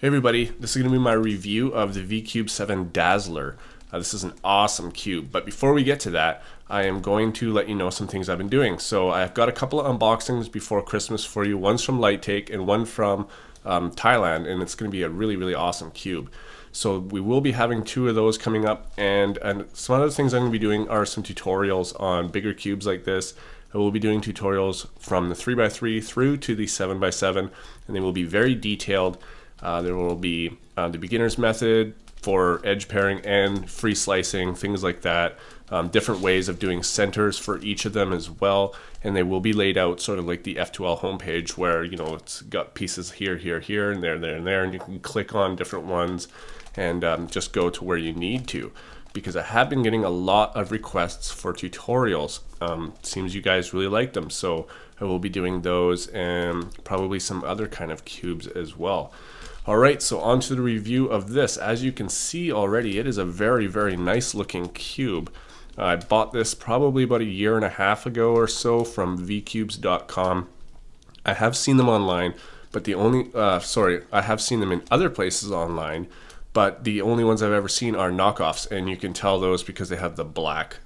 Hey everybody, this is going to be my review of the V-Cube 7 Dazzler. This is an awesome cube, but before we get to that, I am going to let you know some things I've been doing. So I've got a couple of unboxings before Christmas for you. One's from Light Take and one from Thailand, and it's going to be a really awesome cube. So we will be having two of those coming up, and some other things I'm going to be doing are some tutorials on bigger cubes like this. I will be doing tutorials from the 3x3 through to the 7x7, and they will be very detailed. There will be the beginner's method for edge pairing and free slicing, things like that. Different ways of doing centers for each of them as well, and they will be laid out sort of like the F2L homepage, where it's got pieces here, and there, and you can click on different ones and just go to where you need to. Because I have been getting a lot of requests for tutorials. Seems you guys really like them, so I will be doing those and probably some other kind of cubes as well. Alright, so on to the review of this. As you can see already, it is a very nice looking cube. I bought this probably about a year and a half ago or so from vcubes.com. I have seen them online, but the only, I have seen them in other places online, but the only ones I've ever seen are knockoffs, and you can tell those because they have the black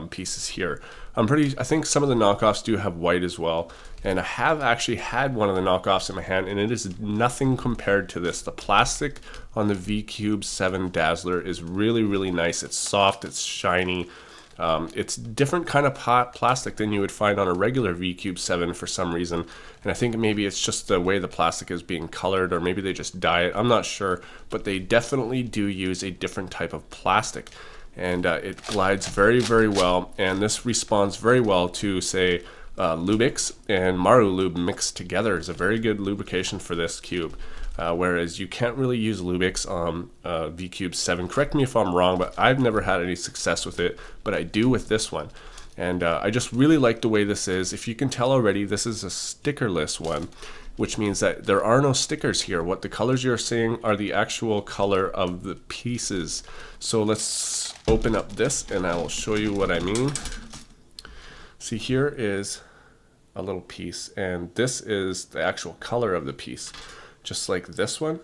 pieces here. I think some of the knockoffs do have white as well, and I have actually had one of the knockoffs in my hand, and it is nothing compared to this. The plastic on the V-Cube 7 Dazzler is really nice. It's soft, it's shiny. It's different kind of plastic than you would find on a regular V-Cube 7 for some reason, and I think maybe it's just the way the plastic is being colored, or maybe they just dye it. I'm not sure, but they definitely do use a different type of plastic, and it glides very well, and this responds very well to, say, Lubix and Maru Lube mixed together is a very good lubrication for this cube. Whereas you can't really use Lubix on V-Cube 7. Correct me if I'm wrong, but I've never had any success with it, but I do with this one. And I just really like the way this is. If you can tell already, this is a stickerless one, which means that there are no stickers here. What the colors you're seeing are the actual color of the pieces. So let's open up this and I will show you what I mean. See, here is a little piece, and this is the actual color of the piece. Just like this one,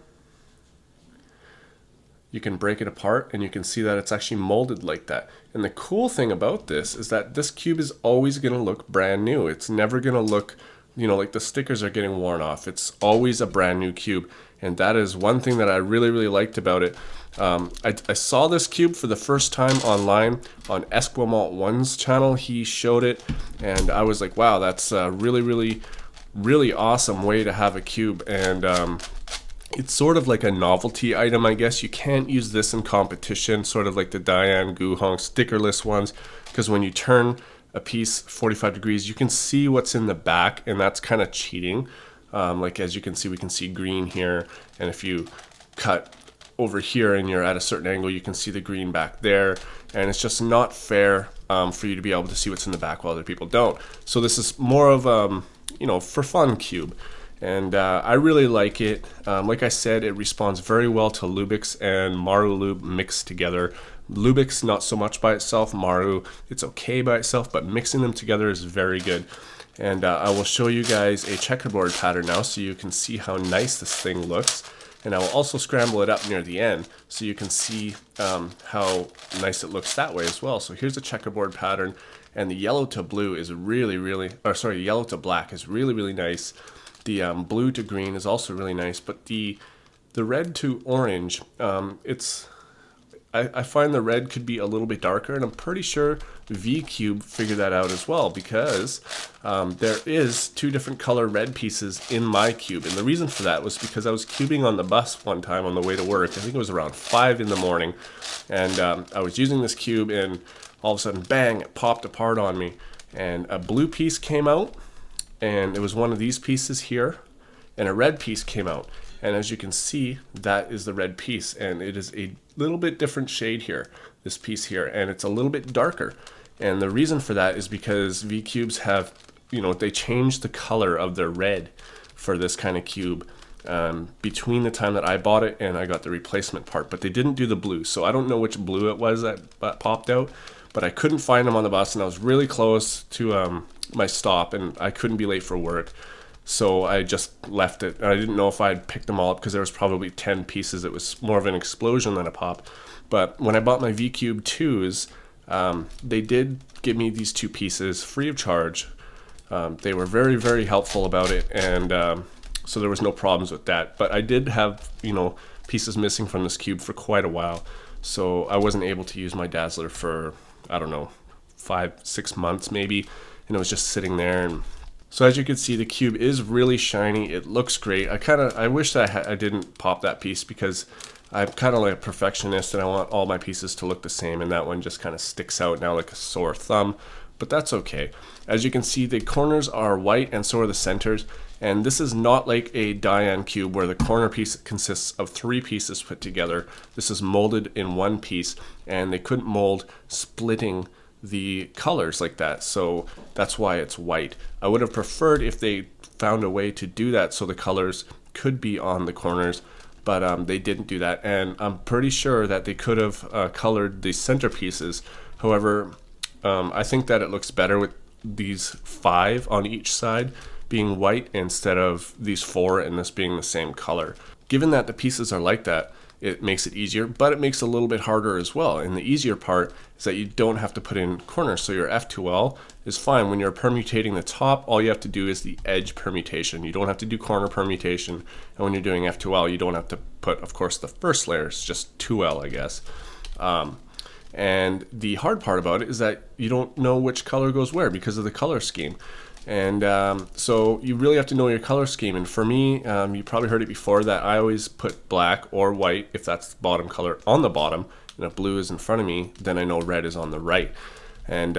you can break it apart and you can see that it's actually molded like that. And the cool thing about this is that this cube is always going to look brand new. It's never going to look, like the stickers are getting worn off. It's always a brand new cube, and that is one thing that I really liked about it. I saw this cube for the first time online on Esquimalt1's channel. He showed it, and I was like, wow, that's a really awesome way to have a cube. And it's sort of like a novelty item, I guess. You can't use this in competition, sort of like the Diane Guhong stickerless ones, because when you turn a piece 45 degrees, you can see what's in the back, and that's kind of cheating. Like as you can see, we can see green here, and if you cut over here and you're at a certain angle, you can see the green back there, and it's just not fair for you to be able to see what's in the back while other people don't. So this is more of for fun cube, and I really like it. Like I said, it responds very well to Lubix and Maru Lube mixed together. Lubix not so much by itself, Maru it's okay by itself, but mixing them together is very good. And I will show you guys a checkerboard pattern now so you can see how nice this thing looks, and I will also scramble it up near the end so you can see how nice it looks that way as well. So here's a checkerboard pattern, and the yellow to blue is yellow to black is really nice. The blue to green is also really nice, but the red to orange, I find the red could be a little bit darker, and I'm pretty sure V-Cube figured that out as well, because there is two different color red pieces in my cube. And the reason for that was because I was cubing on the bus one time on the way to work. I think it was around 5 in the morning, and I was using this cube, and all of a sudden, bang, it popped apart on me, and a blue piece came out, and it was one of these pieces here, and a red piece came out. And as you can see, that is the red piece, and it is a little bit different shade here, this piece here, and it's a little bit darker. And the reason for that is because V-Cubes have, they changed the color of their red for this kind of cube between the time that I bought it and I got the replacement part, but they didn't do the blue. So I don't know which blue it was that popped out, but I couldn't find them on the bus, and I was really close to my stop, and I couldn't be late for work. so I just left it. I didn't know if I'd picked them all up because there was probably 10 pieces. It was more of an explosion than a pop. But when I bought my V-Cube 2s, they did give me these 2 pieces free of charge. They were very, very helpful about it, and so there was no problems with that. But I did have, pieces missing from this cube for quite a while, so I wasn't able to use my Dazzler for, I don't know, 5-6 months maybe, and it was just sitting there. And so as you can see, the cube is really shiny. It looks great. I wish that I didn't pop that piece, because I'm kind of like a perfectionist and I want all my pieces to look the same, and that one just kind of sticks out now like a sore thumb, but that's okay. As you can see, the corners are white and so are the centers, and this is not like a Diane cube where the corner piece consists of 3 pieces put together. This is molded in 1 piece, and they couldn't mold splitting the colors like that, so that's why it's white. I would have preferred if they found a way to do that so the colors could be on the corners, but they didn't do that, and I'm pretty sure that they could have colored the centerpieces. However, I think that it looks better with these 5 on each side being white instead of these 4 and this being the same color. Given that the pieces are like that, it makes it easier, but it makes it a little bit harder as well. And the easier part is that you don't have to put in corners, so your F2L is fine. When you're permutating the top, all you have to do is the edge permutation. You don't have to do corner permutation, and when you're doing F2L, you don't have to put, of course, the first layer. It's just 2L, I guess. And the hard part about it is that you don't know which color goes where because of the color scheme. And so you really have to know your color scheme. And for me, you probably heard it before that I always put black or white, if that's the bottom color, on the bottom, and if blue is in front of me, then I know red is on the right. And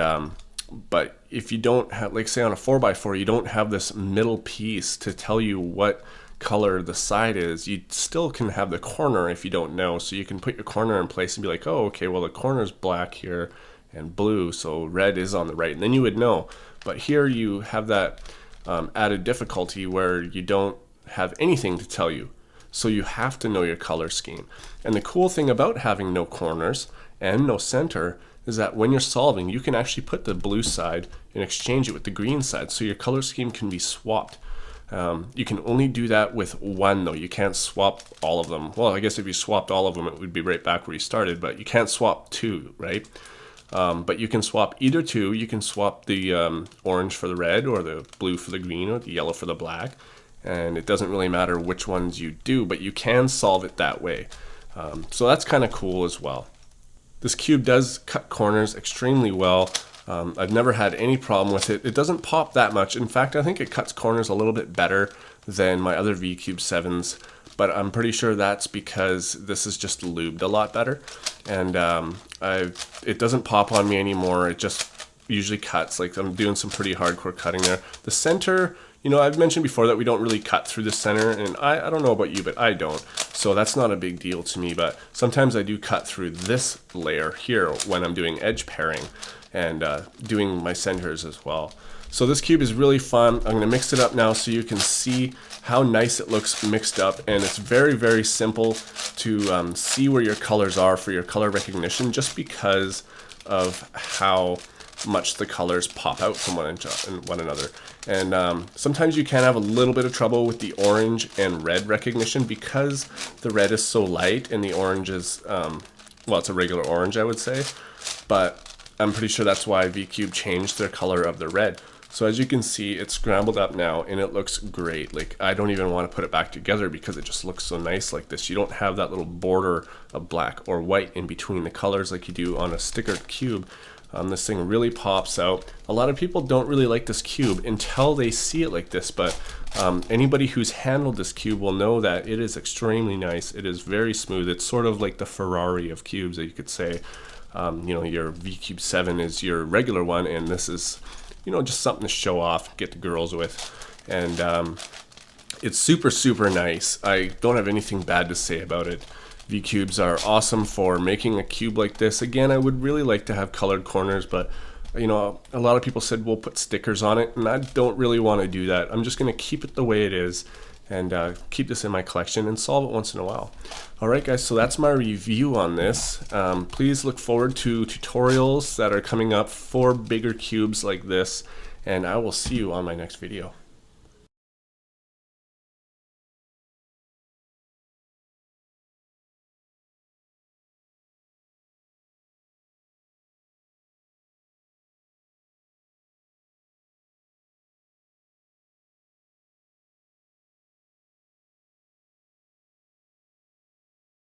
but if you don't have, like say on a 4x4, you don't have this middle piece to tell you what color the side is, you still can have the corner if you don't know. So you can put your corner in place and be like, oh, okay, well the corner is black here and blue, so red is on the right, and then you would know. But here you have that added difficulty where you don't have anything to tell you. So you have to know your color scheme. And the cool thing about having no corners and no center is that when you're solving, you can actually put the blue side and exchange it with the green side, so your color scheme can be swapped. You can only do that with 1 though. You can't swap all of them. Well, I guess if you swapped all of them, it would be right back where you started, but you can't swap 2, right? But you can swap either 2. You can swap the orange for the red, or the blue for the green, or the yellow for the black, and it doesn't really matter which ones you do, but you can solve it that way. So that's kind of cool as well. This cube does cut corners extremely well. I've never had any problem with it. It doesn't pop that much. In fact, I think it cuts corners a little bit better than my other V-Cube 7s, but I'm pretty sure that's because this is just lubed a lot better. And it doesn't pop on me anymore. It just usually cuts. Like I'm doing some pretty hardcore cutting there. The center, I've mentioned before that we don't really cut through the center, and I don't know about you, but I don't. So that's not a big deal to me, but sometimes I do cut through this layer here when I'm doing edge pairing and doing my centers as well. So this cube is really fun. I'm going to mix it up now so you can see how nice it looks mixed up, and it's very, very simple to see where your colors are for your color recognition, just because of how much the colors pop out from one another. And sometimes you can have a little bit of trouble with the orange and red recognition because the red is so light and the orange is, well, it's a regular orange, I would say, but I'm pretty sure that's why V-Cube changed their color of the red. So as you can see, it's scrambled up now and it looks great. Like I don't even want to put it back together because it just looks so nice like this. You don't have that little border of black or white in between the colors like you do on a sticker cube. This thing really pops out. A lot of people don't really like this cube until they see it like this, but anybody who's handled this cube will know that it is extremely nice. It is very smooth. It's sort of like the Ferrari of cubes, that you could say. Your V-Cube 7 is your regular one, and this is, just something to show off, get the girls with. And it's super, super nice. I don't have anything bad to say about it. V-Cubes are awesome for making a cube like this. Again, I would really like to have colored corners, but a lot of people said we'll put stickers on it, and I don't really want to do that. I'm just going to keep it the way it is and keep this in my collection and solve it once in a while. Alright guys, so that's my review on this. Please look forward to tutorials that are coming up for bigger cubes like this, and I will see you on my next video.